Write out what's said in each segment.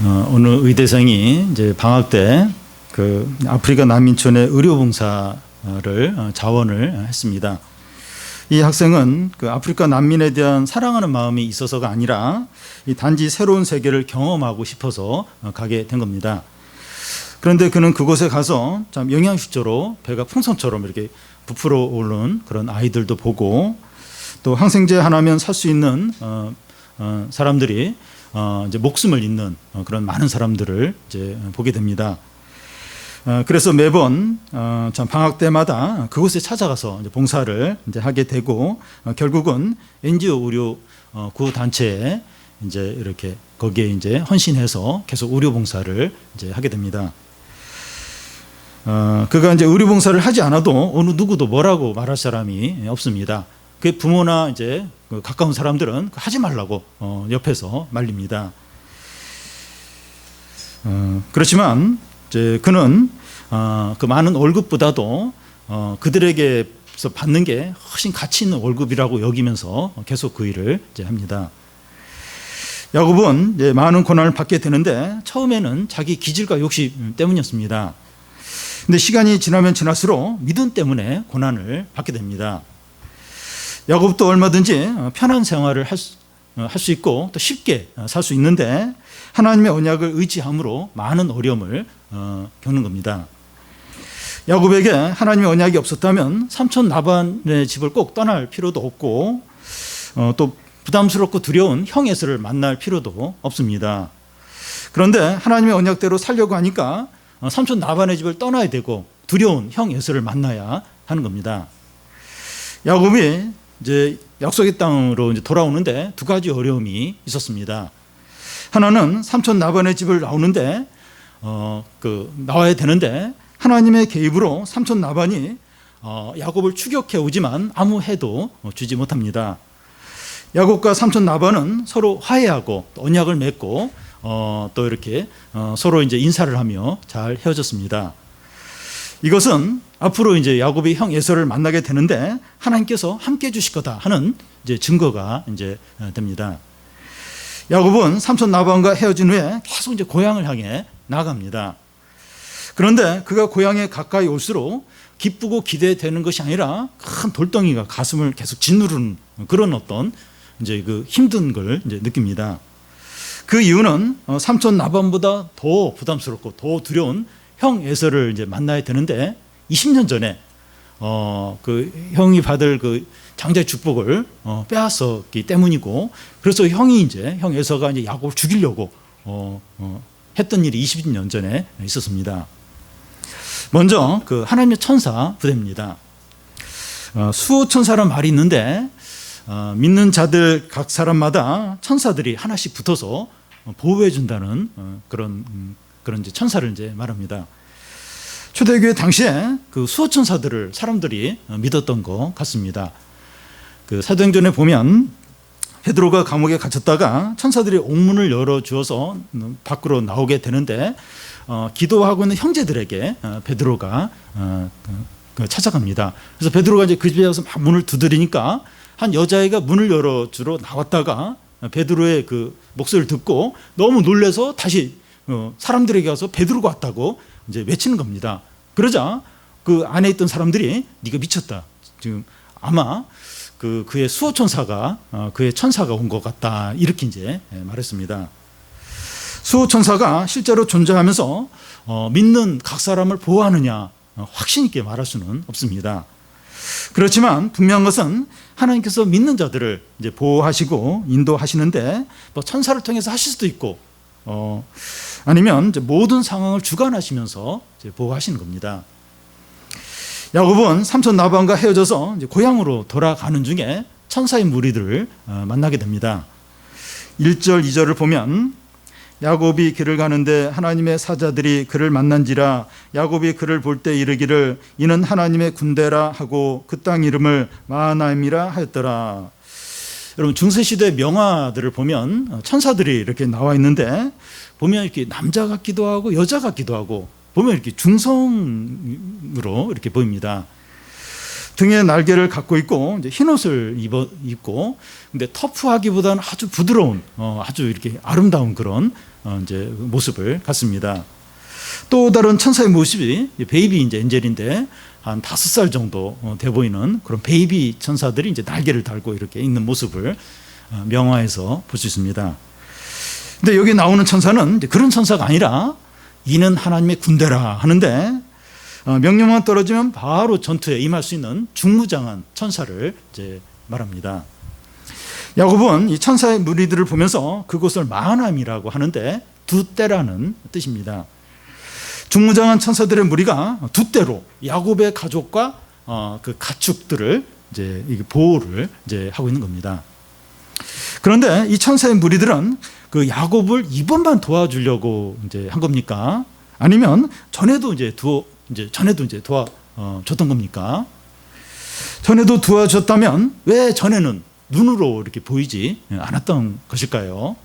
어느 의대생이 이제 방학 때 그 아프리카 난민촌의 의료봉사를 자원을 했습니다. 이 학생은 그 아프리카 난민에 대한 사랑하는 마음이 있어서가 아니라 이 단지 새로운 세계를 경험하고 싶어서 가게 된 겁니다. 그런데 그는 그곳에 가서 참 영양실조로 배가 풍선처럼 이렇게 부풀어 오르는 그런 아이들도 보고, 또 항생제 하나면 살 수 있는 사람들이 이제 목숨을 잃는 그런 많은 사람들을 이제 보게 됩니다. 그래서 매번 참 방학 때마다 그곳에 찾아가서 이제 봉사를 이제 하게 되고, 결국은 NGO 의료 구호 단체에 이제 이렇게 거기에 이제 헌신해서 계속 의료 봉사를 이제 하게 됩니다. 그가 이제 의료 봉사를 하지 않아도 어느 누구도 뭐라고 말할 사람이 없습니다. 그 부모나 이제 그 가까운 사람들은 하지 말라고 옆에서 말립니다. 그렇지만 이제 그는 그 많은 월급보다도 그들에게서 받는 게 훨씬 가치 있는 월급이라고 여기면서 계속 그 일을 이제 합니다. 야곱은 이제 많은 고난을 받게 되는데 처음에는 자기 기질과 욕심 때문이었습니다. 근데 시간이 지나면 지날수록 믿음 때문에 고난을 받게 됩니다. 야곱도 얼마든지 편한 생활을 할 수 있고 또 쉽게 살 수 있는데 하나님의 언약을 의지함으로 많은 어려움을 겪는 겁니다. 야곱에게 하나님의 언약이 없었다면 삼촌 라반의 집을 꼭 떠날 필요도 없고 또 부담스럽고 두려운 형 에서를 만날 필요도 없습니다. 그런데 하나님의 언약대로 살려고 하니까 삼촌 라반의 집을 떠나야 되고 두려운 형 에서를 만나야 하는 겁니다. 야곱이 이제 약속의 땅으로 이제 돌아오는데 두 가지 어려움이 있었습니다. 하나는 삼촌 라반의 집을 나오는데 나와야 되는데 하나님의 개입으로 삼촌 라반이 야곱을 추격해 오지만 아무 해도 주지 못합니다. 야곱과 삼촌 라반은 서로 화해하고 언약을 맺고 또 이렇게 서로 이제 인사를 하며 잘 헤어졌습니다. 이것은 앞으로 이제 야곱이 형 에서를 만나게 되는데 하나님께서 함께 해주실 거다 하는 이제 증거가 이제 됩니다. 야곱은 삼촌 라반과 헤어진 후에 계속 이제 고향을 향해 나갑니다. 그런데 그가 고향에 가까이 올수록 기쁘고 기대되는 것이 아니라 큰 돌덩이가 가슴을 계속 짓누르는 그런 어떤 이제 그 힘든 걸 이제 느낍니다. 그 이유는 삼촌 라반보다 더 부담스럽고 더 두려운 형 에서를 이제 만나야 되는데 20년 전에 그 형이 받을 그 장자의 축복을 빼앗았기 때문이고, 그래서 형이 이제 형 에서가 이제 야곱을 죽이려고 했던 일이 20년 전에 있었습니다. 먼저 그 하나님의 천사 부대입니다. 수호천사란 말이 있는데 믿는 자들 각 사람마다 천사들이 하나씩 붙어서 보호해 준다는 그런 이제 천사를 이제 말합니다. 초대교회 당시에 그 수호천사들을 사람들이 믿었던 것 같습니다. 그 사도행전에 보면 베드로가 감옥에 갇혔다가 천사들이 옥문을 열어 주어서 밖으로 나오게 되는데 기도하고 있는 형제들에게 베드로가 찾아갑니다. 그래서 베드로가 이제 그 집에 가서 막 문을 두드리니까 한 여자아이가 문을 열어주러 나왔다가 베드로의 그 목소리를 듣고 너무 놀라서 다시 사람들에게 가서 베드로가 왔다고 이제 외치는 겁니다. 그러자 그 안에 있던 사람들이 네가 미쳤다. 지금 아마 그의 수호천사가 그의 천사가 온 것 같다. 이렇게 이제 말했습니다. 수호천사가 실제로 존재하면서 믿는 각 사람을 보호하느냐 확신 있게 말할 수는 없습니다. 그렇지만 분명한 것은 하나님께서 믿는 자들을 이제 보호하시고 인도하시는데 또 천사를 통해서 하실 수도 있고 아니면 이제 모든 상황을 주관하시면서 이제 보호하시는 겁니다. 야곱은 삼촌 라반과 헤어져서 이제 고향으로 돌아가는 중에 천사의 무리들을 만나게 됩니다. 1절, 2절을 보면 야곱이 길을 가는데 하나님의 사자들이 그를 만난지라 야곱이 그를 볼 때 이르기를 이는 하나님의 군대라 하고 그 땅 이름을 마하나임이라 하였더라. 여러분 중세시대 명화들을 보면 천사들이 이렇게 나와 있는데 보면 이렇게 남자 같기도 하고 여자 같기도 하고 보면 이렇게 중성으로 이렇게 보입니다. 등에 날개를 갖고 있고 이제 흰 옷을 입고 근데 터프하기보다는 아주 부드러운 아주 이렇게 아름다운 그런 이제 모습을 갖습니다. 또 다른 천사의 모습이 베이비 이제 엔젤인데 한 5살 정도 돼 보이는 그런 베이비 천사들이 이제 날개를 달고 이렇게 있는 모습을 명화에서 볼 수 있습니다. 근데 여기 나오는 천사는 이제 그런 천사가 아니라 이는 하나님의 군대라 하는데 명령만 떨어지면 바로 전투에 임할 수 있는 중무장한 천사를 이제 말합니다. 야곱은 이 천사의 무리들을 보면서 그곳을 마하남이라고 하는데 두 떼라는 뜻입니다. 중무장한 천사들의 무리가 두 떼로 야곱의 가족과 그 가축들을 이제 보호를 이제 하고 있는 겁니다. 그런데 이 천사의 무리들은 그 야곱을 이번만 도와주려고 이제 한 겁니까? 아니면 전에도 이제 도와줬던 겁니까? 전에도 도와줬다면 왜 전에는 눈으로 이렇게 보이지 않았던 것일까요?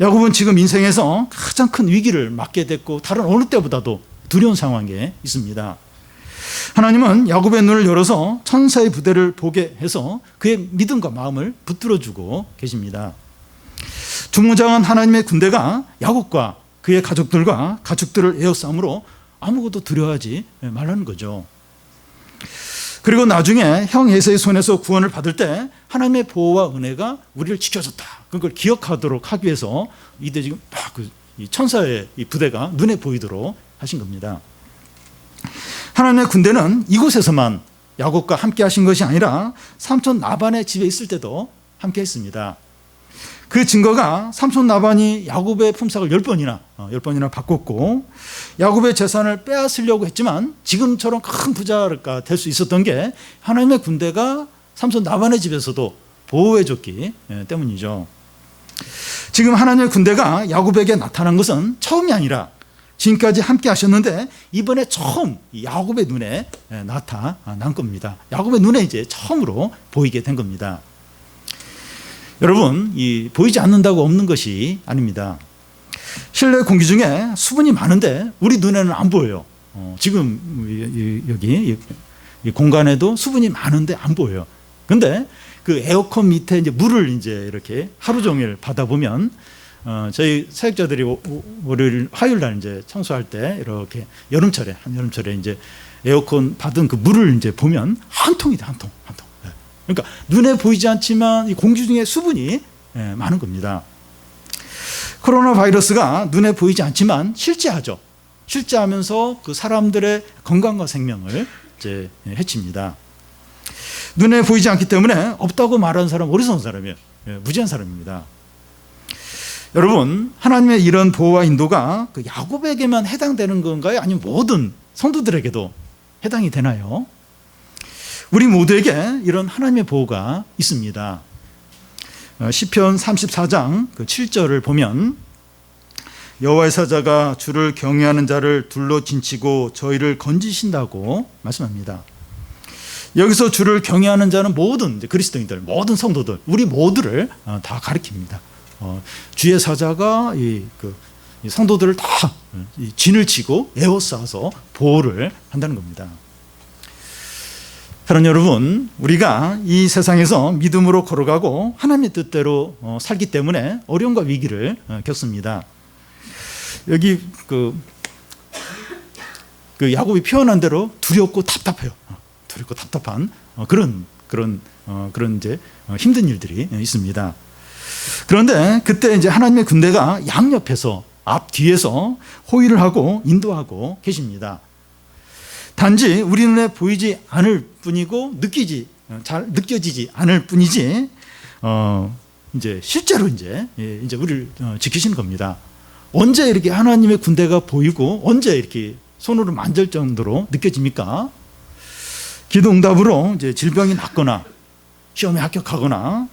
야곱은 지금 인생에서 가장 큰 위기를 맞게 됐고 다른 어느 때보다도 두려운 상황에 있습니다. 하나님은 야곱의 눈을 열어서 천사의 부대를 보게 해서 그의 믿음과 마음을 붙들어주고 계십니다. 중무장한 하나님의 군대가 야곱과 그의 가족들과 가축들을 에워싸므로 아무것도 두려워하지 말라는 거죠. 그리고 나중에 형 에서의 손에서 구원을 받을 때 하나님의 보호와 은혜가 우리를 지켜줬다. 그걸 기억하도록 하기 위해서 이때 지금 이 천사의 이 부대가 눈에 보이도록 하신 겁니다. 하나님의 군대는 이곳에서만 야곱과 함께 하신 것이 아니라 삼촌 라반의 집에 있을 때도 함께 했습니다. 그 증거가 삼촌 라반이 야곱의 품삯을 10번이나 바꿨고 야곱의 재산을 빼앗으려고 했지만 지금처럼 큰 부자가 될 수 있었던 게 하나님의 군대가 삼손 라반의 집에서도 보호해줬기 때문이죠. 지금 하나님의 군대가 야곱에게 나타난 것은 처음이 아니라 지금까지 함께 하셨는데 이번에 처음 야곱의 눈에 나타난 겁니다. 야곱의 눈에 이제 처음으로 보이게 된 겁니다. 여러분, 이 보이지 않는다고 없는 것이 아닙니다. 실내 공기 중에 수분이 많은데 우리 눈에는 안 보여요. 지금 여기 이 공간에도 수분이 많은데 안 보여요. 근데 그 에어컨 밑에 이제 물을 이제 이렇게 하루 종일 받아보면 저희 사역자들이 월요일, 화요일 날 이제 청소할 때 이렇게 여름철에 이제 에어컨 받은 그 물을 이제 보면 한 통이다, 한 통. 그러니까 눈에 보이지 않지만 이 공기 중에 수분이 많은 겁니다. 코로나 바이러스가 눈에 보이지 않지만 실제하죠. 실제하면서 그 사람들의 건강과 생명을 이제 해칩니다. 눈에 보이지 않기 때문에 없다고 말하는 사람은 어리석은 사람이에요. 무지한 사람입니다. 여러분, 하나님의 이런 보호와 인도가 그 야곱에게만 해당되는 건가요? 아니면 모든 성도들에게도 해당이 되나요? 우리 모두에게 이런 하나님의 보호가 있습니다. 시편 34장 그 7절을 보면 여호와의 사자가 주를 경외하는 자를 둘러 진치고 저희를 건지신다고 말씀합니다. 여기서 주를 경외하는 자는 모든 그리스도인들, 모든 성도들, 우리 모두를 다 가리킵니다. 주의 사자가 이 성도들을 다 진을 치고 에워싸서 보호를 한다는 겁니다. 사랑하는 여러분, 우리가 이 세상에서 믿음으로 걸어가고 하나님의 뜻대로 살기 때문에 어려움과 위기를 겪습니다. 여기 그 야곱이 표현한 대로 두렵고 답답해요. 두렵고 답답한 그런 이제 힘든 일들이 있습니다. 그런데 그때 이제 하나님의 군대가 양옆에서 앞뒤에서 호위를 하고 인도하고 계십니다. 단지 우리 눈에 보이지 않을 뿐이고 잘 느껴지지 않을 뿐이지 이제 실제로 이제 우리를 지키시는 겁니다. 언제 이렇게 하나님의 군대가 보이고 언제 이렇게 손으로 만질 정도로 느껴집니까? 기도 응답으로 이제 질병이 낫거나 시험에 합격하거나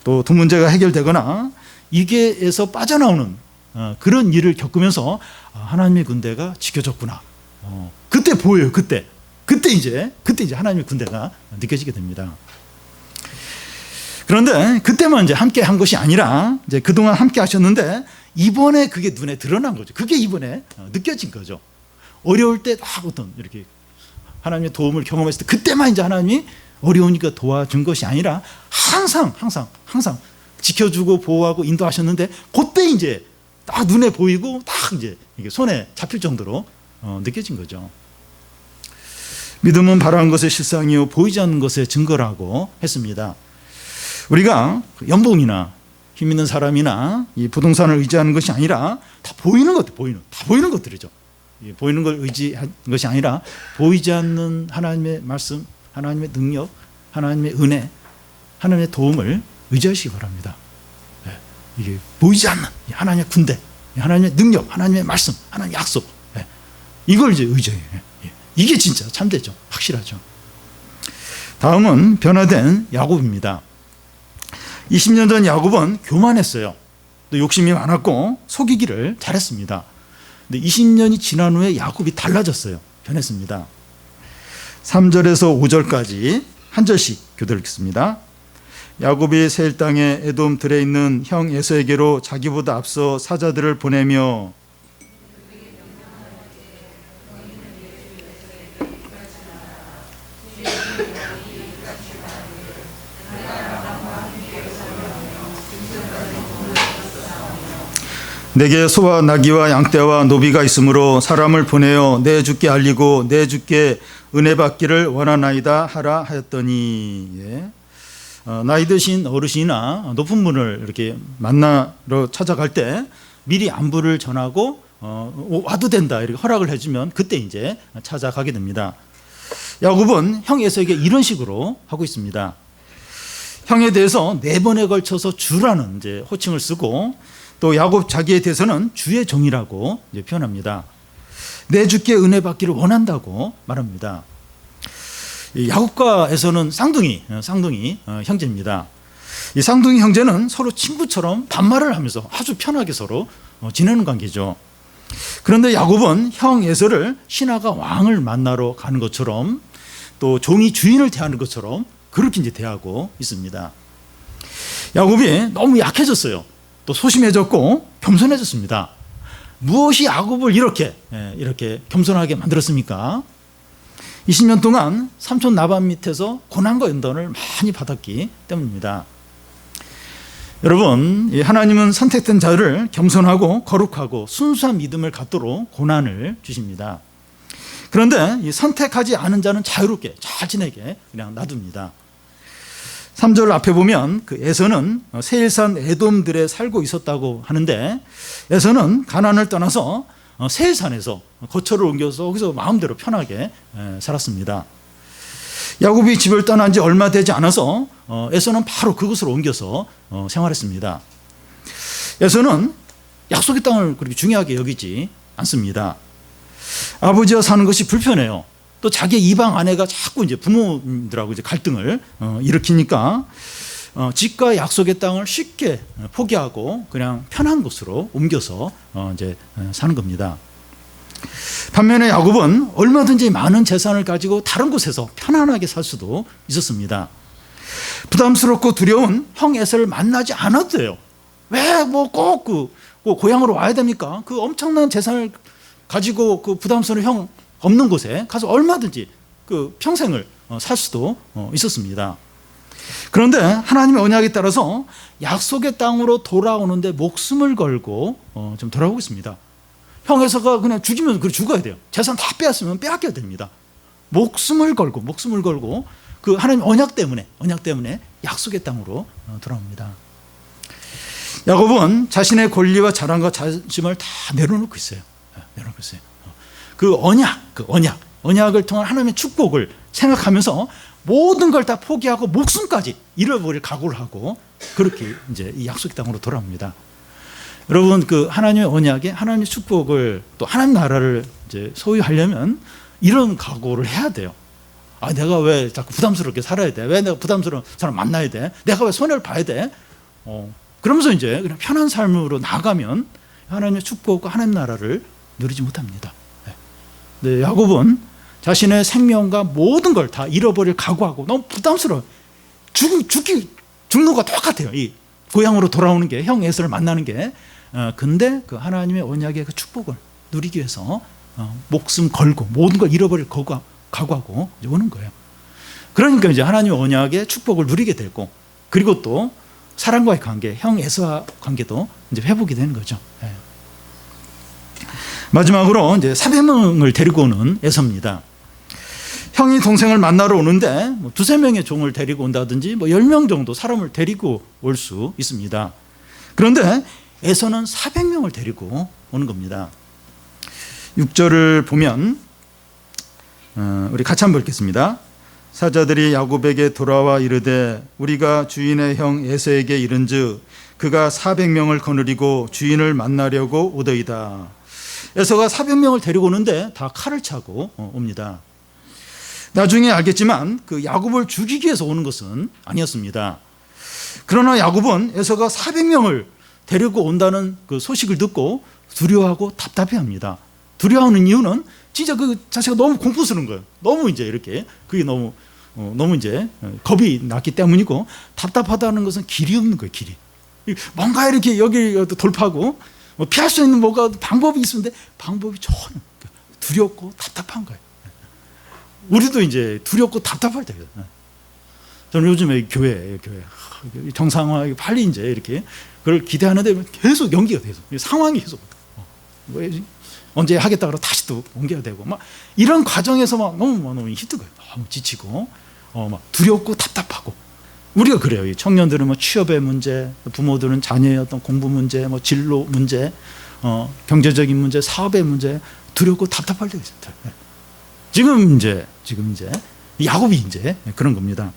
또 돈 문제가 해결되거나 이게에서 빠져나오는 그런 일을 겪으면서 하나님의 군대가 지켜줬구나. 그때 보여요. 그때 이제 하나님의 군대가 느껴지게 됩니다. 그런데 그때만 이제 함께 한 것이 아니라 이제 그동안 함께 하셨는데 이번에 그게 눈에 드러난 거죠. 그게 이번에 느껴진 거죠. 어려울 때 어떤 이렇게 하나님의 도움을 경험했을 때 그때만 이제 하나님이 어려우니까 도와준 것이 아니라 항상 지켜주고 보호하고 인도하셨는데 그때 이제 딱 눈에 보이고 딱 이제 이게 손에 잡힐 정도로 느껴진 거죠. 믿음은 바라는 것의 실상이요 보이지 않는 것의 증거라고 했습니다. 우리가 연봉이나 힘 있는 사람이나 이 부동산을 의지하는 것이 아니라 다 보이는 것들, 다 보이는 것들이죠. 보이는 걸 의지하는 것이 아니라 보이지 않는 하나님의 말씀, 하나님의 능력, 하나님의 은혜, 하나님의 도움을 의지하시기 바랍니다. 이게 보이지 않는 하나님의 군대, 하나님의 능력, 하나님의 말씀, 하나님의 약속, 이걸 이제 의지해요. 이게 진짜 참되죠. 확실하죠. 다음은 변화된 야곱입니다. 20년 전 야곱은 교만했어요. 또 욕심이 많았고 속이기를 잘했습니다. 근데 20년이 지난 후에 야곱이 달라졌어요. 변했습니다. 3절에서 5절까지 한 절씩 교대를 읽습니다. 야곱이 세일 땅에 에돔 들에 있는 형 에서에게로 자기보다 앞서 사자들을 보내며 내게 소와 나귀와 양떼와 노비가 있으므로 사람을 보내어 내 주께 알리고 내 주께 은혜 받기를 원하나이다 하라 하였더니, 나이 드신 어르신이나 높은 분을 이렇게 만나러 찾아갈 때 미리 안부를 전하고 와도 된다 이렇게 허락을 해주면 그때 이제 찾아가게 됩니다. 야곱은 형 에서에게 이런 식으로 하고 있습니다. 형에 대해서 4번에 걸쳐서 주라는 이제 호칭을 쓰고, 또 야곱 자기에 대해서는 주의 종이라고 이제 표현합니다. 내 주께 은혜 받기를 원한다고 말합니다. 야곱과 에서는 쌍둥이 형제입니다. 이 쌍둥이 형제는 서로 친구처럼 반말을 하면서 아주 편하게 서로 지내는 관계죠. 그런데 야곱은 형 에서를 신하가 왕을 만나러 가는 것처럼, 또 종이 주인을 대하는 것처럼 그렇게 이제 대하고 있습니다. 야곱이 너무 약해졌어요. 또 소심해졌고 겸손해졌습니다. 무엇이 야곱을 이렇게 겸손하게 만들었습니까? 20년 동안 삼촌 라반 밑에서 고난과 연단을 많이 받았기 때문입니다. 여러분, 하나님은 선택된 자를 겸손하고 거룩하고 순수한 믿음을 갖도록 고난을 주십니다. 그런데 이 선택하지 않은 자는 자유롭게 잘 지내게 그냥 놔둡니다. 3절 앞에 보면 그 에서는 세일산 에돔들에 살고 있었다고 하는데, 에서는 가나안을 떠나서 세일산에서 거처를 옮겨서 거기서 마음대로 편하게 살았습니다. 야곱이 집을 떠난 지 얼마 되지 않아서 에서는 바로 그곳으로 옮겨서 생활했습니다. 에서는 약속의 땅을 그렇게 중요하게 여기지 않습니다. 아버지와 사는 것이 불편해요. 또 자기 이방 아내가 자꾸 이제 부모님들하고 이제 갈등을 일으키니까 집과 약속의 땅을 쉽게 포기하고 그냥 편한 곳으로 옮겨서 이제 사는 겁니다. 반면에 야곱은 얼마든지 많은 재산을 가지고 다른 곳에서 편안하게 살 수도 있었습니다. 부담스럽고 두려운 형 에서를 만나지 않아도 돼요. 왜 뭐 꼭 그 고향으로 와야 됩니까? 그 엄청난 재산을 가지고 그 부담스러운 형 없는 곳에 가서 얼마든지 그 평생을 살 수도 있었습니다. 그런데 하나님의 언약에 따라서 약속의 땅으로 돌아오는데 목숨을 걸고 좀 돌아오고 있습니다. 형 에서가 그냥 죽이면 그래 죽어야 돼요. 재산 다 빼앗으면 빼앗겨야 됩니다. 목숨을 걸고 그 하나님 언약 때문에 약속의 땅으로 돌아옵니다. 야곱은 자신의 권리와 자랑과 자존심을 다 내려놓고 있어요. 그 언약을 통한 하나님의 축복을 생각하면서 모든 걸 다 포기하고 목숨까지 잃어버릴 각오를 하고 그렇게 이제 이 약속의 땅으로 돌아옵니다. 여러분, 그 하나님의 언약에 하나님의 축복을 또 하나님 나라를 이제 소유하려면 이런 각오를 해야 돼요. 아, 내가 왜 자꾸 부담스럽게 살아야 돼? 왜 내가 부담스러운 사람 만나야 돼? 내가 왜 손해를 봐야 돼? 그러면서 이제 그냥 편한 삶으로 나가면 하나님의 축복과 하나님 나라를 누리지 못합니다. 네, 야곱은 자신의 생명과 모든 걸 다 잃어버릴 각오하고 너무 부담스러워. 죽는 거 똑같아요. 이 고향으로 돌아오는 게, 형 에서를 만나는 게. 근데 그 하나님의 언약의 그 축복을 누리기 위해서 목숨 걸고 모든 걸 잃어버릴 각오하고 이제 오는 거예요. 그러니까 이제 하나님의 언약의 축복을 누리게 되고, 그리고 또 사랑과의 관계, 형 에서와 관계도 이제 회복이 되는 거죠. 마지막으로 이제 400명을 데리고 오는 에서입니다. 형이 동생을 만나러 오는데 뭐 두세 명의 종을 데리고 온다든지 뭐 10명 정도 사람을 데리고 올 수 있습니다. 그런데 에서는 400명을 데리고 오는 겁니다. 6절을 보면 우리 같이 한번 읽겠습니다. 사자들이 야곱에게 돌아와 이르되 우리가 주인의 형 에서에게 이른즉 그가 400명을 거느리고 주인을 만나려고 오더이다. 에서가 400명을 데리고 오는데 다 칼을 차고 옵니다. 나중에 알겠지만 그 야곱을 죽이기 위해서 오는 것은 아니었습니다. 그러나 야곱은 에서가 400명을 데리고 온다는 그 소식을 듣고 두려워하고 답답해합니다. 두려워하는 이유는 진짜 그 자체가 너무 공포스러운 거예요. 너무 이제 이렇게 그게 너무 이제 겁이 났기 때문이고, 답답하다는 것은 길이 없는 거예요. 길이 뭔가 이렇게 여기 돌파하고 피할 수 있는 뭐가 방법이 있었는데 방법이 전혀 두렵고 답답한 거예요. 우리도 이제 두렵고 답답할 때예요. 저는 요즘에 교회 정상화 빨리 이제 이렇게 그걸 기대하는데 계속 연기가 돼서 상황이 계속 언제 하겠다 그러고 다시 또 옮겨야 되고 막 이런 과정에서 막 너무 힘들고요. 너무 지치고 막 두렵고 답답하고. 우리가 그래요. 이 청년들은 뭐 취업의 문제, 부모들은 자녀의 어떤 공부 문제, 뭐 진로 문제, 경제적인 문제, 사업의 문제, 두렵고 답답할 때가 있어요. 지금 이제 야곱이 이제 그런 겁니다.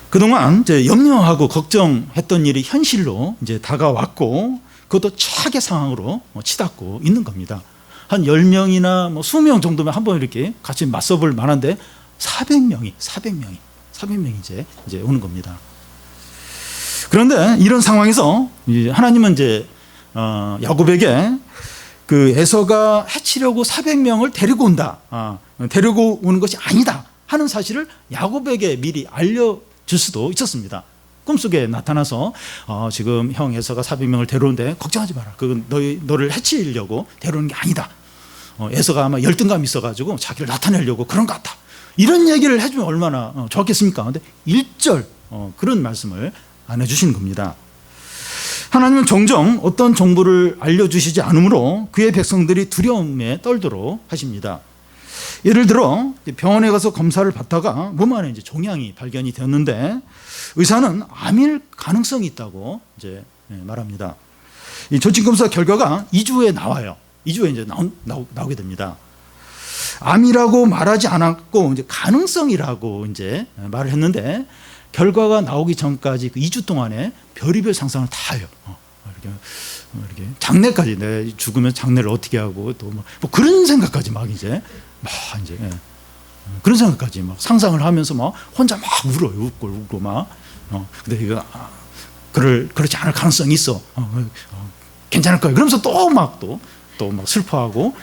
그동안 이제 염려하고 걱정했던 일이 현실로 이제 다가왔고, 그것도 최악의 상황으로 치닫고 있는 겁니다. 한 10명이나 뭐 20명 정도면 한번 이렇게 같이 맞서볼 만한데 400명이 이제 오는 겁니다. 그런데 이런 상황에서 하나님은 이제 야곱에게 그 에서가 해치려고 400명을 데리고 온다, 데리고 오는 것이 아니다 하는 사실을 야곱에게 미리 알려줄 수도 있었습니다. 꿈속에 나타나서 지금 형 에서가 400명을 데려오는데 걱정하지 마라. 그건 너를 해치려고 데려오는 게 아니다. 에서가 아마 열등감이 있어가지고 자기를 나타내려고 그런 것 같다. 이런 얘기를 해주면 얼마나 좋겠습니까? 그런데 1절 그런 말씀을 안 해주시는 겁니다. 하나님은 종종 어떤 정보를 알려주시지 않으므로 그의 백성들이 두려움에 떨도록 하십니다. 예를 들어 병원에 가서 검사를 받다가 몸 안에 이제 종양이 발견이 되었는데 의사는 암일 가능성이 있다고 이제 말합니다. 이 조직 검사 결과가 2주 후에 나와요. 2주 후에 이제 나오게 됩니다. 암이라고 말하지 않았고 이제 가능성이라고 이제 말을 했는데, 결과가 나오기 전까지 그 2주 동안에 별의별 상상을 다 해요. 이렇게 장례까지, 내 죽으면 장례를 어떻게 하고 또 뭐 그런 생각까지 막 이제 그런 생각까지 막 상상을 하면서 막 혼자 막 울어요. 울고 막. 근데 이거 그렇지 않을 가능성이 있어. 괜찮을 거야. 그러면서 또 막 슬퍼하고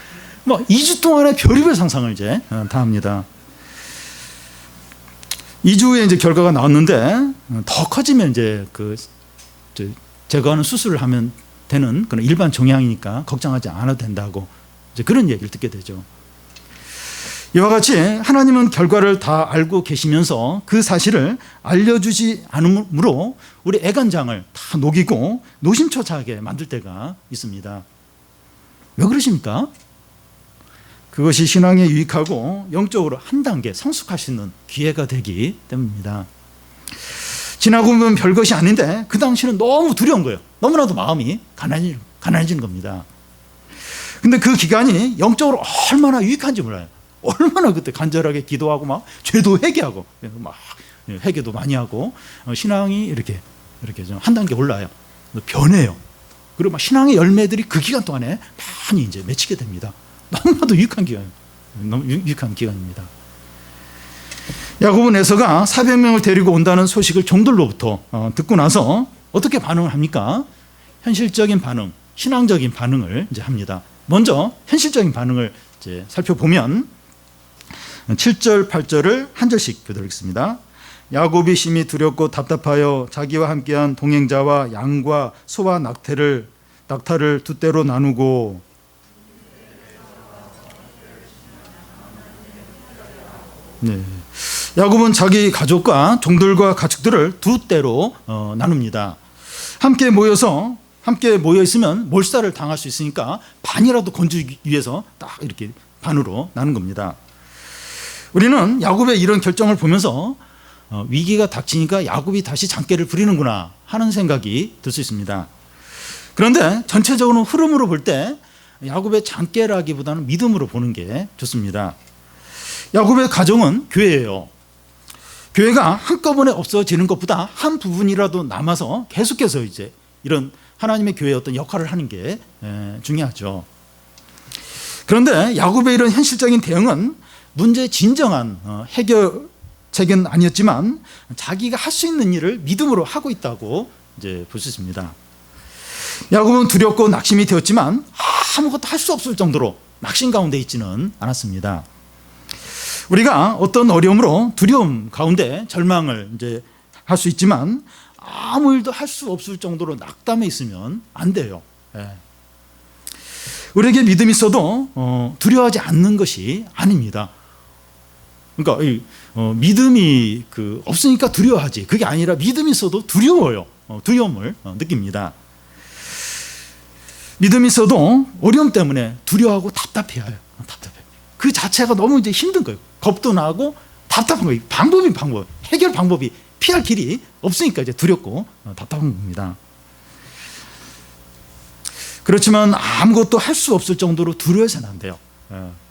뭐 2주 동안에 별의별 상상을 이제 다 합니다. 2주 후에 이제 결과가 나왔는데 더 커지면 이제 제거하는 수술을 하면 되는 그런 일반 종양이니까 걱정하지 않아도 된다고 이제 그런 얘기를 듣게 되죠. 이와 같이 하나님은 결과를 다 알고 계시면서 그 사실을 알려주지 않으므로 우리 애간장을 다 녹이고 노심초사하게 만들 때가 있습니다. 왜 그러십니까? 그것이 신앙에 유익하고 영적으로 한 단계 성숙할 수 있는 기회가 되기 때문입니다. 지나고 보면 별것이 아닌데 그 당시는 너무 두려운 거예요. 너무나도 마음이 가난해지는 겁니다. 근데 그 기간이 영적으로 얼마나 유익한지 몰라요. 얼마나 그때 간절하게 기도하고 막 죄도 회개하고 막 회개도 많이 하고 신앙이 이렇게 좀 한 단계 올라요. 변해요. 그리고 막 신앙의 열매들이 그 기간 동안에 많이 이제 맺히게 됩니다. 너무나도 유익한 기간입니다. 야곱은 에서가 400명을 데리고 온다는 소식을 종들로부터 듣고 나서 어떻게 반응을 합니까? 현실적인 반응, 신앙적인 반응을 이제 합니다. 먼저 현실적인 반응을 이제 살펴보면 7절, 8절을 한 절씩 교독하겠습니다. 야곱이 심히 두렵고 답답하여 자기와 함께한 동행자와 양과 소와 낙타를 두 떼로 나누고 야곱은 자기 가족과 종들과 가축들을 두 떼로 나눕니다. 함께 모여서 함께 모여 있으면 몰살을 당할 수 있으니까 반이라도 건지기 위해서 딱 이렇게 반으로 나눈 겁니다. 우리는 야곱의 이런 결정을 보면서 위기가 닥치니까 야곱이 다시 장깨를 부리는구나 하는 생각이 들 수 있습니다. 그런데 전체적으로 흐름으로 볼 때 야곱의 장깨라기보다는 믿음으로 보는 게 좋습니다. 야곱의 가정은 교회예요. 교회가 한꺼번에 없어지는 것보다 한 부분이라도 남아서 계속해서 이제 이런 하나님의 교회의 어떤 역할을 하는 게 중요하죠. 그런데 야곱의 이런 현실적인 대응은 문제의 진정한 해결책은 아니었지만 자기가 할 수 있는 일을 믿음으로 하고 있다고 이제 볼 수 있습니다. 야곱은 두렵고 낙심이 되었지만 아무것도 할 수 없을 정도로 낙심 가운데 있지는 않았습니다. 우리가 어떤 어려움으로 두려움 가운데 절망을 이제 할 수 있지만 아무 일도 할 수 없을 정도로 낙담해 있으면 안 돼요. 우리에게 믿음이 있어도 두려워하지 않는 것이 아닙니다. 그러니까 믿음이 없으니까 두려워하지, 그게 아니라 믿음이 있어도 두려워요. 두려움을 느낍니다. 믿음이 있어도 어려움 때문에 두려워하고 답답해요. 그 자체가 너무 이제 힘든 거예요. 겁도 나고 답답한 거예요. 해결 방법이 피할 길이 없으니까 이제 두렵고 답답한 겁니다. 그렇지만 아무것도 할 수 없을 정도로 두려워서는 안 돼요.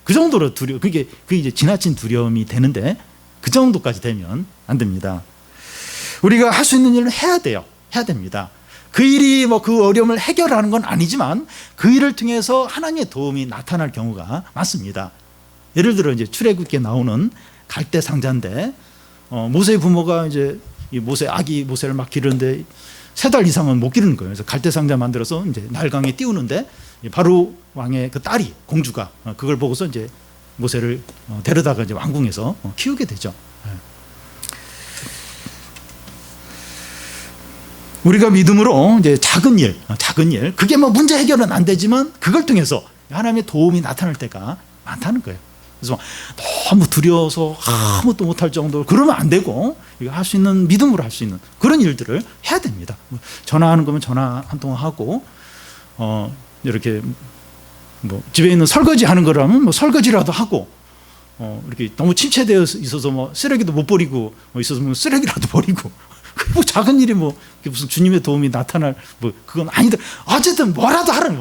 그 정도로 그게 이제 지나친 두려움이 되는데 그 정도까지 되면 안 됩니다. 우리가 할 수 있는 일을 해야 돼요. 해야 됩니다. 그 일이 그 어려움을 해결하는 건 아니지만 그 일을 통해서 하나님의 도움이 나타날 경우가 많습니다. 예를 들어 이제 출애굽기에 나오는 갈대 상자인데 모세의 부모가 이제 아기 모세를 막 기르는데 3달 이상은 못 기르는 거예요. 그래서 갈대 상자 만들어서 이제 날강에 띄우는데 바로 왕의 그 딸이 공주가 그걸 보고서 이제 모세를 데려다가 이제 왕궁에서 키우게 되죠. 우리가 믿음으로 이제 작은 일, 그게 문제 해결은 안 되지만 그걸 통해서 하나님의 도움이 나타날 때가 많다는 거예요. 그래서 너무 두려워서 아무것도 못할 정도로 그러면 안 되고 할 수 있는, 믿음으로 할 수 있는 그런 일들을 해야 됩니다. 전화하는 거면 전화 한 통화 하고 이렇게 집에 있는 설거지 하는 거라면 설거지라도 하고 이렇게 너무 침체되어 있어서 쓰레기도 못 버리고 있어서 쓰레기라도 버리고 작은 일이 무슨 주님의 도움이 나타날 그건 아니다. 어쨌든 뭐라도 하라는,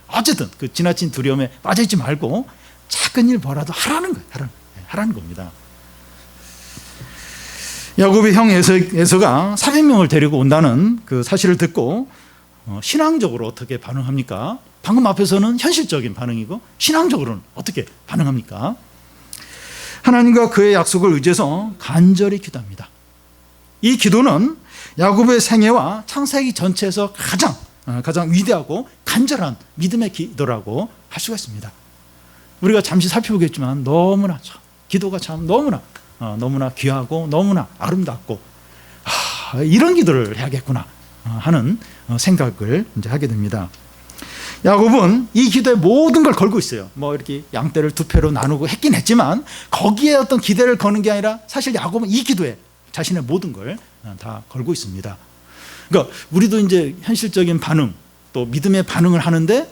어쨌든 그 지나친 두려움에 빠져있지 말고 작은 일 뭐라도 하라는 거예요. 하라는 겁니다. 야곱의 형 에서가 400명을 데리고 온다는 그 사실을 듣고 신앙적으로 어떻게 반응합니까? 방금 앞에서는 현실적인 반응이고 신앙적으로는 어떻게 반응합니까? 하나님과 그의 약속을 의지해서 간절히 기도합니다. 이 기도는 야곱의 생애와 창세기 전체에서 가장 위대하고 간절한 믿음의 기도라고 할 수가 있습니다. 우리가 잠시 살펴보겠지만 기도가 참 너무나 귀하고 너무나 아름답고 이런 기도를 해야겠구나 하는 생각을 이제 하게 됩니다. 야곱은 이 기도에 모든 걸 걸고 있어요. 이렇게 양떼를 2패로 나누고 했긴 했지만 거기에 어떤 기대를 거는 게 아니라 사실 야곱은 이 기도에 자신의 모든 걸 다 걸고 있습니다. 그러니까 우리도 이제 현실적인 반응, 또 믿음의 반응을 하는데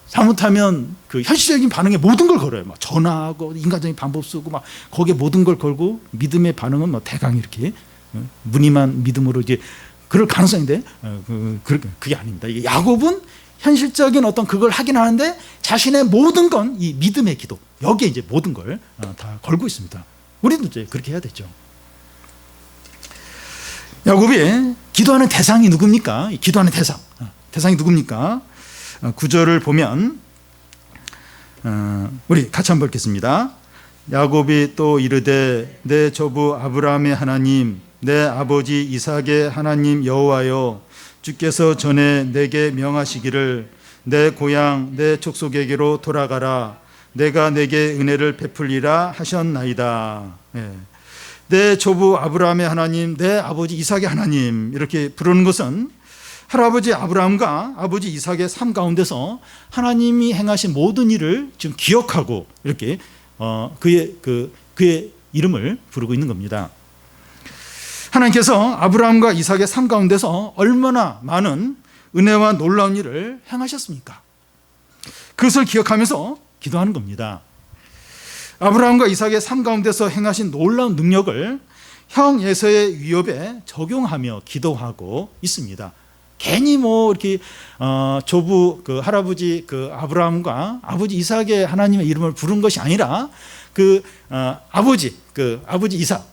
잘못하면 그 현실적인 반응에 모든 걸 걸어요. 전화하고 인간적인 방법 쓰고 거기에 모든 걸 걸고 믿음의 반응은 대강 이렇게 무늬만 믿음으로 이제 그럴 가능성인데 그게 아닙니다. 야곱은 현실적인 어떤 그걸 하긴 하는데 자신의 모든 건 이 믿음의 기도, 여기에 이제 모든 걸 다 걸고 있습니다. 우리도 이제 그렇게 해야 되죠. 야곱이 기도하는 대상이 누굽니까? 기도하는 대상이 누굽니까? 9절을 보면 우리 같이 한번 읽겠습니다. 야곱이 또 이르되 내 조부 아브라함의 하나님, 내 아버지 이삭의 하나님 여호와여, 주께서 전에 내게 명하시기를 내 고향 내 족속에게로 돌아가라, 내가 내게 은혜를 베풀리라 하셨나이다. 내 조부 아브라함의 하나님, 내 아버지 이삭의 하나님, 이렇게 부르는 것은 할아버지 아브라함과 아버지 이삭의 삶 가운데서 하나님이 행하신 모든 일을 지금 기억하고 이렇게 그의 이름을 부르고 있는 겁니다. 하나님께서 아브라함과 이삭의 삶 가운데서 얼마나 많은 은혜와 놀라운 일을 행하셨습니까? 그것을 기억하면서 기도하는 겁니다. 아브라함과 이삭의 삶 가운데서 행하신 놀라운 능력을 형 에서의 위협에 적용하며 기도하고 있습니다. 괜히 뭐 이렇게 조부 그 할아버지 그 아브라함과 아버지 이삭의 하나님의 이름을 부른 것이 아니라 그 아버지 이삭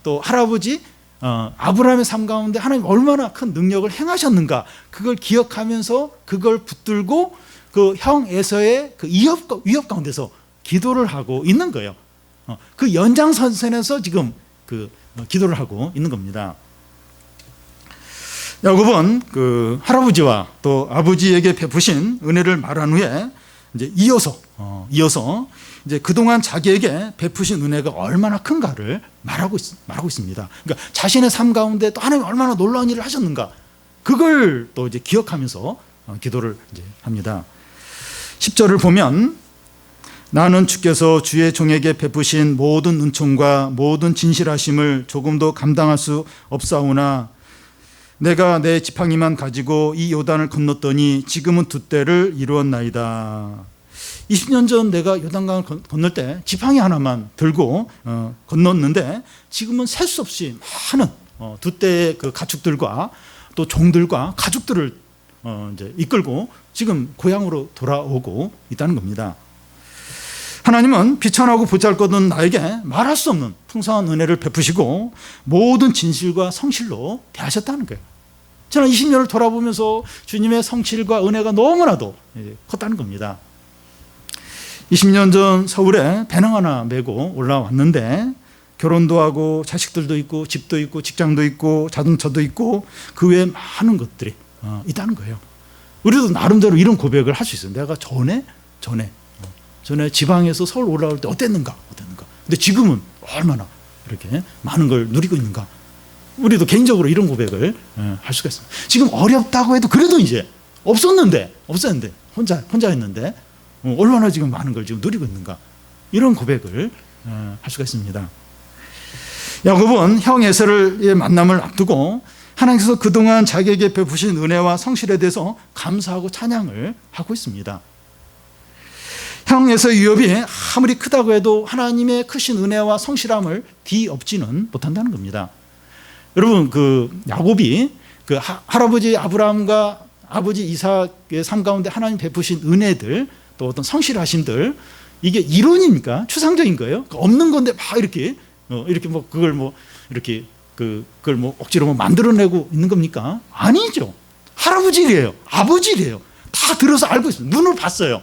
또 할아버지 아브라함의 삶 가운데 하나님 얼마나 큰 능력을 행하셨는가, 그걸 기억하면서 그걸 붙들고 그 형 에서의 그 위협 가운데서 기도를 하고 있는 거예요. 그 연장선에서 지금 그 기도를 하고 있는 겁니다. 야곱은 그 할아버지와 또 아버지에게 베푸신 은혜를 말한 후에 이제 이어서 이제 그동안 자기에게 베푸신 은혜가 얼마나 큰가를 말하고 있습니다. 그러니까 자신의 삶 가운데 또 하나님 얼마나 놀라운 일을 하셨는가, 그걸 또 이제 기억하면서 기도를 이제 합니다. 10절을 보면 나는 주께서 주의 종에게 베푸신 모든 은총과 모든 진실하심을 조금도 감당할 수 없사오나 내가 내 지팡이만 가지고 이 요단을 건넜더니 지금은 두 때를 이루었나이다. 20년 전 내가 요단강을 건널 때 지팡이 하나만 들고 건넜는데 지금은 셀 수 없이 많은 두 때의 그 가축들과 또 종들과 가축들을 이제 이끌고 지금 고향으로 돌아오고 있다는 겁니다. 하나님은 비천하고 보잘것없는 나에게 말할 수 없는 풍성한 은혜를 베푸시고 모든 진실과 성실로 대하셨다는 거예요. 지난 20년을 돌아보면서 주님의 성실과 은혜가 너무나도 컸다는 겁니다. 20년 전 서울에 배낭 하나 메고 올라왔는데 결혼도 하고 자식들도 있고 집도 있고 직장도 있고 자동차도 있고 그 외에 많은 것들이 있다는 거예요. 우리도 나름대로 이런 고백을 할 수 있어요. 내가 전에 지방에서 서울 올라올 때 어땠는가. 근데 지금은 얼마나 이렇게 많은 걸 누리고 있는가. 우리도 개인적으로 이런 고백을 할 수가 있습니다. 지금 어렵다고 해도 그래도 이제 없었는데 혼자 했는데 얼마나 지금 많은 걸 지금 누리고 있는가. 이런 고백을 할 수가 있습니다. 야곱은 형 에서의 만남을 앞두고 하나님께서 그동안 자기에게 베푸신 은혜와 성실에 대해서 감사하고 찬양을 하고 있습니다. 형 에서의 위협이 아무리 크다고 해도 하나님의 크신 은혜와 성실함을 뒤엎지는 못한다는 겁니다. 여러분, 그 야곱이 그 할아버지 아브라함과 아버지 이삭의 삶 가운데 하나님 베푸신 은혜들, 또 어떤 성실하심들, 이게 이론입니까? 추상적인 거예요? 없는 건데 막 이렇게 뭐 그걸 뭐 이렇게 그걸 뭐 억지로 뭐 만들어내고 있는 겁니까? 아니죠. 할아버지 일이에요. 아버지 일이에요. 다 들어서 알고 있어요. 눈으로 봤어요.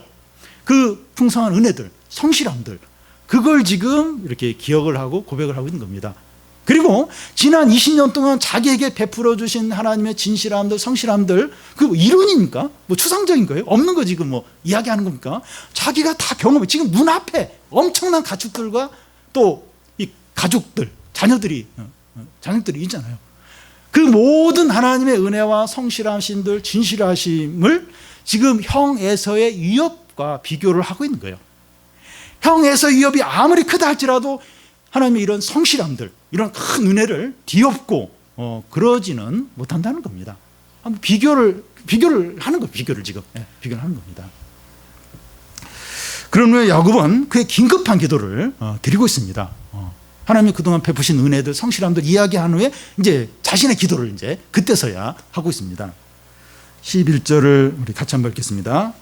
그 풍성한 은혜들, 성실함들, 그걸 지금 이렇게 기억을 하고 고백을 하고 있는 겁니다. 그리고 지난 20년 동안 자기에게 베풀어 주신 하나님의 진실함들, 성실함들, 그 이론입니까? 뭐 추상적인 거예요? 없는 거 지금 뭐 이야기하는 겁니까? 자기가 다 경험해. 지금 눈앞에 엄청난 가축들과 또 이 가족들, 자녀들이 있잖아요. 그 모든 하나님의 은혜와 성실하심들, 진실하심을 지금 형 에서의 위협과 비교를 하고 있는 거예요. 형 에서의 위협이 아무리 크다 할지라도 하나님의 이런 성실함들, 이런 큰 은혜를 뒤엎고 그러지는 못한다는 겁니다. 한번 비교를 하는 거예요. 비교를 하는 겁니다. 그런 후에 야곱은 그의 긴급한 기도를 드리고 있습니다. 하나님이 그동안 베푸신 은혜들, 성실함들 이야기한 후에 이제 자신의 기도를 이제 그때서야 하고 있습니다. 11절을 우리 같이 한번 읽겠습니다.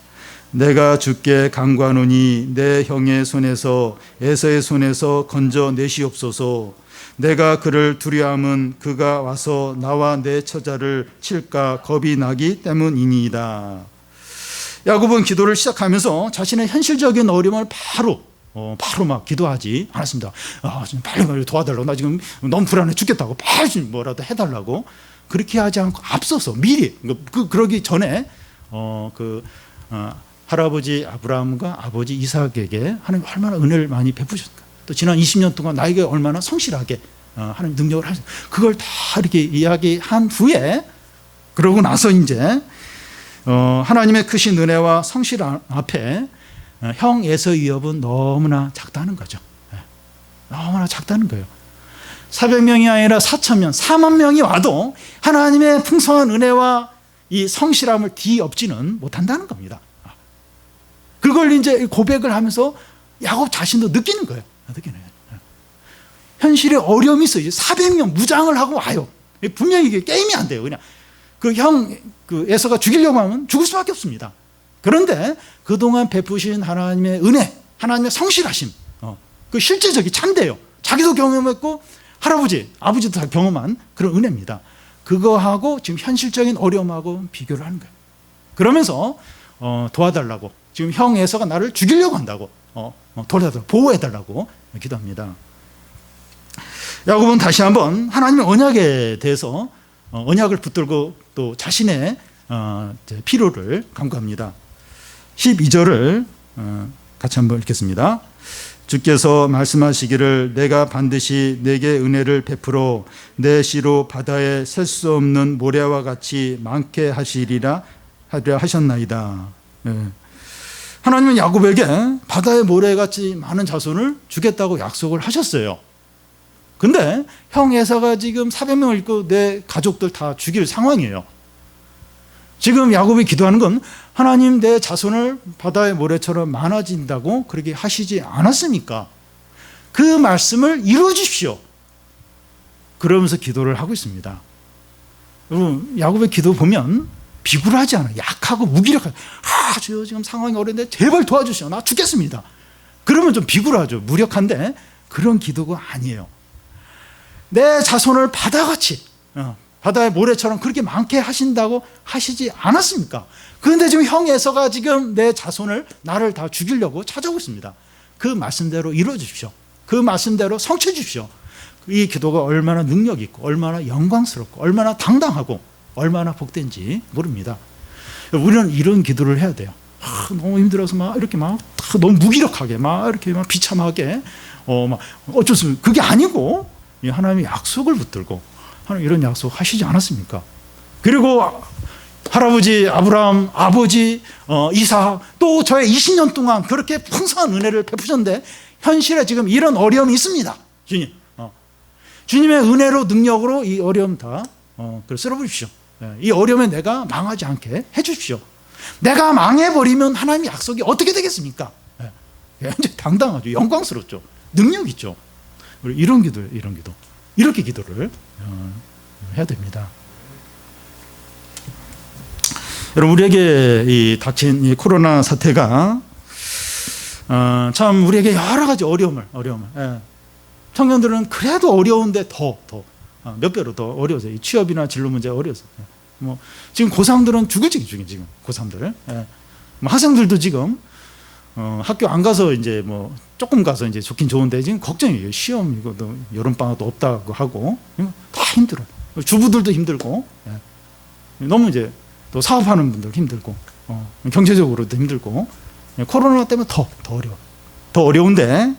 내가 주께 간구하노니 내 형의 손에서 에서의 손에서 건져 내시옵소서. 내가 그를 두려함은 그가 와서 나와 내 처자를 칠까 겁이 나기 때문이니이다. 야곱은 기도를 시작하면서 자신의 현실적인 어려움을 바로 막 기도하지 않았습니다. 빨리 도와달라고, 나 지금 너무 불안해 죽겠다고, 빨리 뭐라도 해달라고 그렇게 하지 않고 앞서서 미리 그러기 전에 할아버지 아브라함과 아버지 이삭에게 하나님 얼마나 은혜를 많이 베푸셨는가, 또 지난 20년 동안 나에게 얼마나 성실하게 하나님 능력을 하셨는가, 그걸 다 이렇게 이야기한 후에 그러고 나서 이제 하나님의 크신 은혜와 성실 앞에 형 에서의 위협은 너무나 작다는 거죠. 너무나 작다는 거예요. 400명이 아니라 4,000명, 4만 명이 와도 하나님의 풍성한 은혜와 이 성실함을 뒤엎지는 못한다는 겁니다. 그걸 이제 고백을 하면서 야곱 자신도 느끼는 거예요. 현실에 어려움이 있어요. 400명 무장을 하고 와요. 분명히 이게 게임이 안 돼요. 그냥 그 형 에서가 죽이려고 하면 죽을 수밖에 없습니다. 그런데 그동안 베푸신 하나님의 은혜, 하나님의 성실하심, 그 실제적이 참돼요. 자기도 경험했고 할아버지, 아버지도 다 경험한 그런 은혜입니다. 그거하고 지금 현실적인 어려움하고 비교를 하는 거예요. 그러면서 도와달라고, 지금 형 에서가 나를 죽이려고 한다고, 도와달라고, 보호해달라고 기도합니다. 야곱은 다시 한번 하나님의 언약에 대해서 언약을 붙들고 또 자신의 필요를 간구합니다. 12절을 같이 한번 읽겠습니다. 주께서 말씀하시기를 내가 반드시 내게 은혜를 베풀어 내 씨로 바다에 셀 수 없는 모래와 같이 많게 하시리라 하셨나이다. 하나님은 야곱에게 바다의 모래같이 많은 자손을 주겠다고 약속을 하셨어요. 근데 형 에사가 지금 400명을 잃고 내 가족들 다 죽일 상황이에요. 지금 야곱이 기도하는 건 하나님 내 자손을 바다의 모래처럼 많아진다고 그렇게 하시지 않았습니까? 그 말씀을 이루어 주십시오. 그러면서 기도를 하고 있습니다. 여러분, 야곱의 기도 보면 비굴하지 않아요. 약하고 무기력하죠. 저 지금 상황이 어려운데 제발 도와주시오. 나 죽겠습니다. 그러면 좀 비굴하죠. 무력한데 그런 기도가 아니에요. 내 자손을 바다같이, 바다의 모래처럼 그렇게 많게 하신다고 하시지 않았습니까? 그런데 지금 형 에서가 지금 내 자손을, 나를 다 죽이려고 찾아오고 있습니다. 그 말씀대로 이루어 주십시오. 그 말씀대로 성취해 주십시오. 이 기도가 얼마나 능력 있고 얼마나 영광스럽고 얼마나 당당하고 얼마나 복된지 모릅니다. 우리는 이런 기도를 해야 돼요. 너무 힘들어서 막 이렇게 막 너무 무기력하게 막 이렇게 막 비참하게 막 어쩔 수 없어요. 그게 아니고 하나님의 약속을 붙들고, 하나님 이런 약속 하시지 않았습니까? 그리고 할아버지 아브라함, 아버지 이삭, 또 저의 20년 동안 그렇게 풍성한 은혜를 베푸셨는데 현실에 지금 이런 어려움이 있습니다. 주님, 주님의 은혜로, 능력으로 이 어려움 다 쓸어버리십시오. 이 어려움에 내가 망하지 않게 해주십시오. 내가 망해버리면 하나님의 약속이 어떻게 되겠습니까? 굉장히 당당하죠. 영광스럽죠. 능력 있죠. 이런 기도, 이렇게 기도를 해야 됩니다. 여러분, 우리에게 이 닥친 이 코로나 사태가 참 우리에게 여러 가지 어려움을 청년들은 그래도 어려운데 더 몇 배로 더 어려워서 이 취업이나 진로 문제가 어려워서 뭐 지금 고3들은 죽을 지경 지금 고3들 뭐 학생들도 지금 학교 안 가서 이제 뭐 조금 가서 이제 좋긴 좋은데 지금 걱정이에요. 시험 이거도 여름방학도 없다고 하고 다 힘들어. 주부들도 힘들고 너무 이제 또 사업하는 분들 힘들고 경제적으로도 힘들고 코로나 때문에 더 어려워. 더 어려운데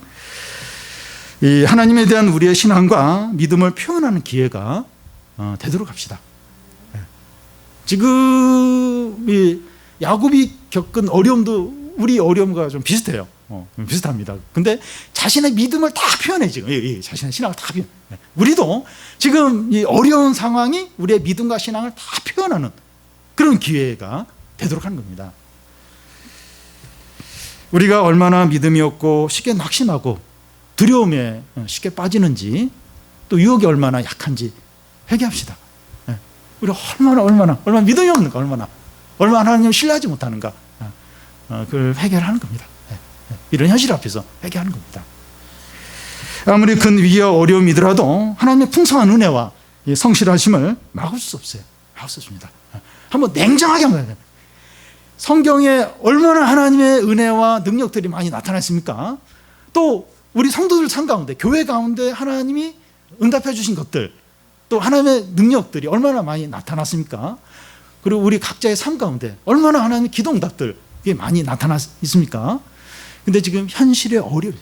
이 하나님에 대한 우리의 신앙과 믿음을 표현하는 기회가 되도록 합시다. 지금 이 야곱이 겪은 어려움도 우리 어려움과 좀 비슷해요. 비슷합니다. 근데 자신의 믿음을 다 표현해, 지금. 자신의 신앙을 다 표현해. 우리도 지금 이 어려운 상황이 우리의 믿음과 신앙을 다 표현하는 그런 기회가 되도록 하는 겁니다. 우리가 얼마나 믿음이 없고 쉽게 낙심하고 두려움에 쉽게 빠지는지, 또 유혹이 얼마나 약한지 회개합시다. 우리 얼마나 믿음이 없는가, 얼마나 하나님을 신뢰하지 못하는가, 그걸 회개를 하는 겁니다. 이런 현실 앞에서 회개하는 겁니다. 아무리 큰 위기와 어려움이더라도 하나님의 풍성한 은혜와 성실하심을 막을 수 없어요. 막을 수 없습니다. 한번 냉정하게 한번 해야 돼요. 성경에 얼마나 하나님의 은혜와 능력들이 많이 나타났습니까? 또 우리 성도들 삶 가운데, 교회 가운데 하나님이 응답해 주신 것들, 또 하나님의 능력들이 얼마나 많이 나타났습니까? 그리고 우리 각자의 삶 가운데 얼마나 하나님의 기도 응답들 많이 나타나 있습니까? 근데 지금 현실에 어려워요.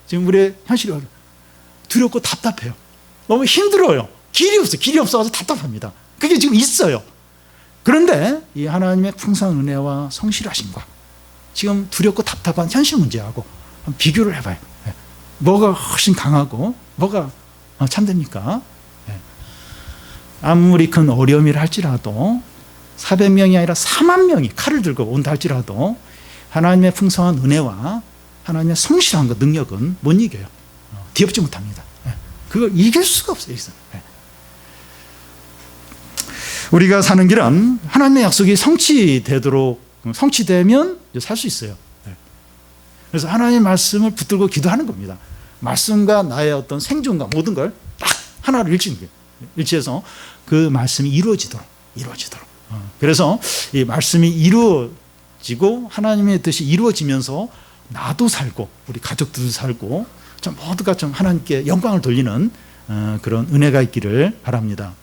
지금 우리의 현실이 어려워요. 두렵고 답답해요. 너무 힘들어요. 길이 없어서 답답합니다. 그게 지금 있어요. 그런데 이 하나님의 풍성한 은혜와 성실하심과 지금 두렵고 답답한 현실 문제하고 비교를 해봐요. 뭐가 훨씬 강하고 뭐가 참됩니까? 아무리 큰 어려움이라 할지라도 400명이 아니라 4만 명이 칼을 들고 온다 할지라도 하나님의 풍성한 은혜와 하나님의 성실한 그 능력은 못 이겨요. 뒤엎지 못합니다. 그걸 이길 수가 없어요. 우리가 사는 길은 하나님의 약속이 성취되면 살 수 있어요. 그래서 하나님의 말씀을 붙들고 기도하는 겁니다. 말씀과 나의 어떤 생존과 모든 걸 딱 하나로 일치해서 그 말씀이 이루어지도록. 그래서 이 말씀이 이루어지고 하나님의 뜻이 이루어지면서 나도 살고 우리 가족들도 살고 참 모두가 좀 하나님께 영광을 돌리는 그런 은혜가 있기를 바랍니다.